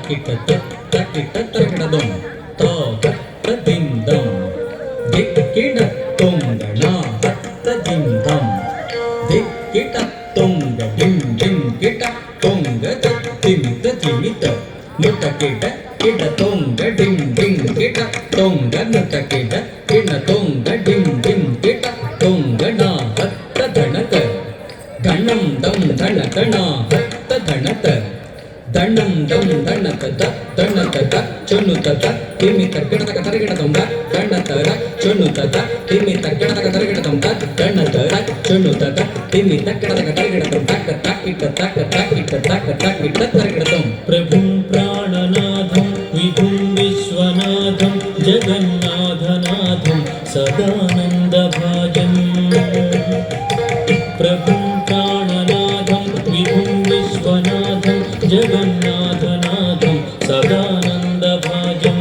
కిట తకిట తరగడదం తో హత్త దిందం దిక్కిడ తొంగణ హత్త దిందం దిక్కిట తొంగ దిం దిం కిట తొంగ తిమిత తిమిత నుట కిట కిట తొంగ దిం దిం కిట తొంగ నుట కిట కిట తొంగ దిం దిం కిట తొంగ నా హత్త ధనక ధనం దం ధనక నా హత్త ధనక దండం దం దండత దండత చొన్నుత తిమిత గడతక తరగడతం దండత చొన్నుత తిమిత గడతక తరగడతం దండత చొన్నుత తిమిత గడతక తరగడతం తక్క తక్కిట తక్క తక్కిట తక్క తక్కిట తరగడతం ప్రభుం ప్రాణనాథం విభుం విశ్వనాథం జగన్నాథనాథం సదానందభాజం ప్రభుం ప్రాణనాథం విభుం విశ్వనాథం జగన్నాథనాథం సదానందభాజం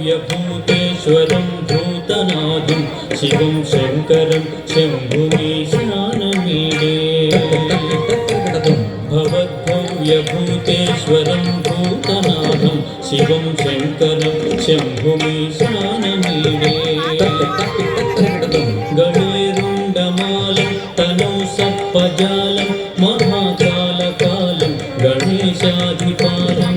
భవద్భవ్యభూతేశ్వరం భూతనాథం శివం శంకరం శంభుమీశానమీడే భవద్భవ్యభూతేశ్వరం భూతనాథం శివం శంకరం శంభుమీశానమీడే గణేరుండమాలం తనౌ సప్పజాలం మహాకాలకాలం గణేశాధిపాలం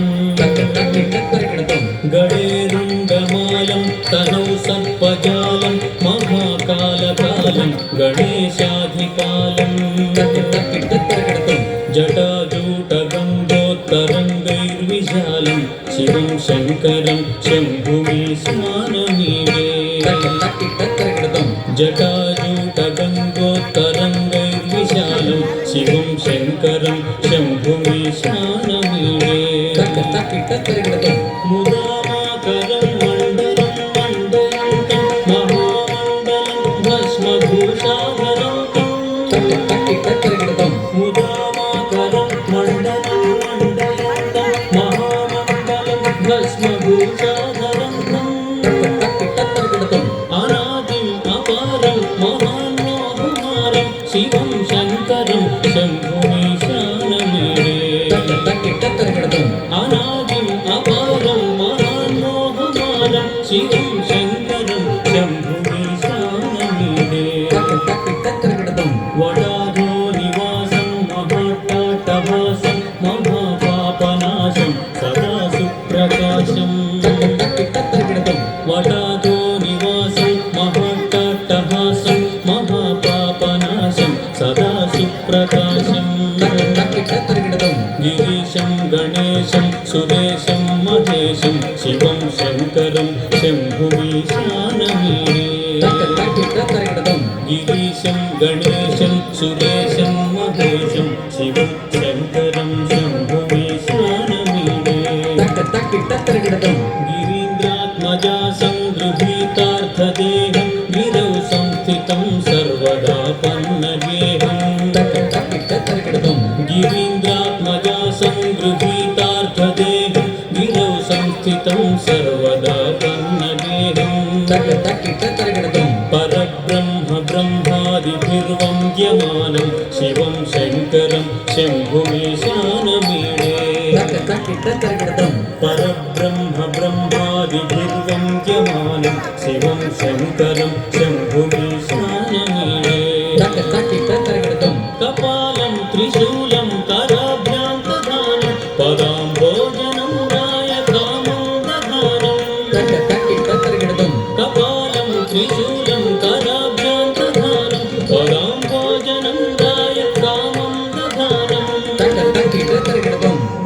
గణేరుండమాలం తనౌ సప్పజాలం మహాకాలకాలం గణేశాధిపాలం జటాజూటగంగోత్తరంగైర్విశాలం శివం శంకరం శంభుమీశానమీడే జటాజూటగంగోత్తరంగైర్విశాలం శివం శంకరం శంభుమీశానమీడే ముదామాకరం మండలం మండయంతం మహామండలం భస్మభూషాధరం ముదామాకరం మండలం మండయంతం మహామండలం భస్మభూషాధరం అనాదిం అపారం మహాన్మోహమారం శివం శంకరం శంభుమీశానమీడే అనాదిం అపారం మహాన్మోహమారం శివం శంకరం శంభుమీశానమీడే వడాధో నివాసం మహాటాటహాసం మహాపాపనాశం సదా సుప్రకాశం వడాధో నివాసం మహాటాటహాసం మహాపాపనాశం సదా సుప్రకాశం గిరీశం గణేశం సురేశం మహేశం శివం శంకరం శంభుమీశానమీడే గిరీశం గణేశం సురేశం మహేశం శివం శంకరం శంభుమీశానమీడే గిరీంద్రాత్మజా సంగృహీతార్థదేహం గిరౌ సంస్థితం సర్వదా పన్నగేహం గిరీంద్రాత్మజా సంగృహీతార్థదేహం గిరౌ సంస్థితం సర్వదా పన్నగేహం పరబ్రహ్మ బ్రహ్మాదిభిర్వంద్యమానం శివం శంకరం శంభుమీశానమీడే పరబ్రహ్మ బ్రహ్మాదిభిర్వంద్యమానం శివం శంకరం శంభుమీశానమీడే కపాలం త్రిశూలం కరాభ్యాంతధానం పరాంభోజనం నాయకామం దధానం కపాలం త్రిశూలం కరాభ్యాంతధానం పరాంభోజనం నాయకామం దధానం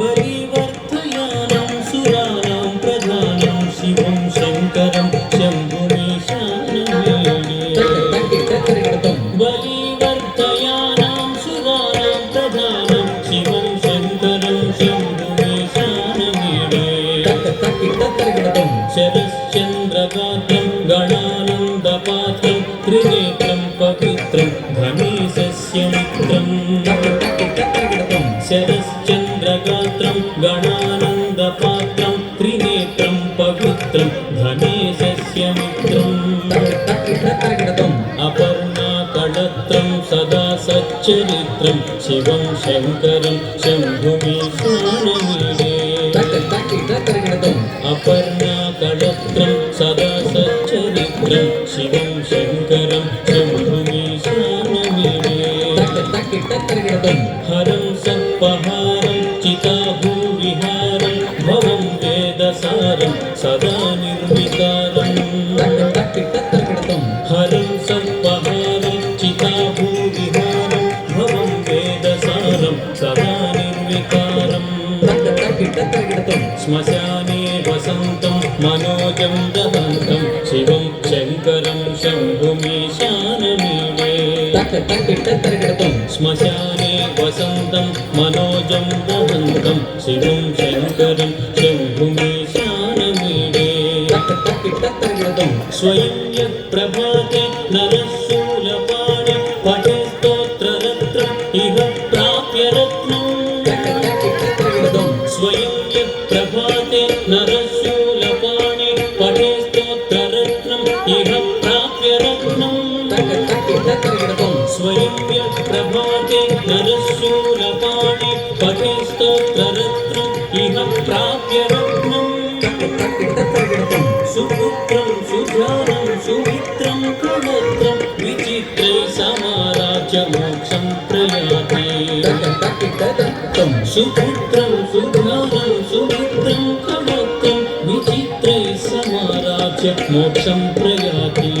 బలివర్ధయానం సురాణం ప్రధానం శివం శంకరం శంభుమీశానమీడే బలివర్ధయానం సురాణం ప్రధానం శివం శంకరం శంభుమీశానమీడే శరశ్చంద్రగాత్రం గణానందపాత్రం త్రినేత్రం పవిత్రం ఘనీశస్య మిత్రం శరశ్చంద్రగాత్రం గణానందపాత్రం త్రినేత్రం పవిత్రం ఘనీశస్య మిత్రం అపర్ణాకళత్రం సదా సచ్చ సచ్చరిత్రం శివం శంకరం శంభుమీశానమీడే అపర్ణా కళత్రం సదా సచ్చరిత్రం శివం శంకరం శంభుమీశానమీడే హరం సత్పహారం చితాభూవిహారం భవం వేదసారం సదా నిర్వికారం హరం సత్పహారం చితాభూవిహారం భవం వేదసారం సదా నిర్వికారం శ్మశానే వసంతం మనోజం దహంతం శివం శంకరం శంభుమీశానమీడే శ్మశానే వసంతం మనోజం దహంతం శివం శంకరం శంభుమీశానమీడే స్వయం ప్రభాతే నరశూలపాణి పఠే స్తోత్రరత్నం ఇహ ప్రాప్య రత్నం స్వయం ప్రభాతే నరశూలపాణి పఠే స్తోత్రరత్నం ఇహ ప్రాప్య రత్నం స్వయం ప్రభాతే నరశూలపాణి పఠే స్తోత్రరత్నం ఇహ ప్రాప్య రత్నం సుపుత్రం సుధారం సుమిత్రం కళత్రం విచిత్రై సమారాజ్య మోక్షం ప్రయాతి సుపుత్రం సుధారం సుమిత్రం కళత్రం విచిత్రై సమారాజ్య మోక్షం ప్రయాతి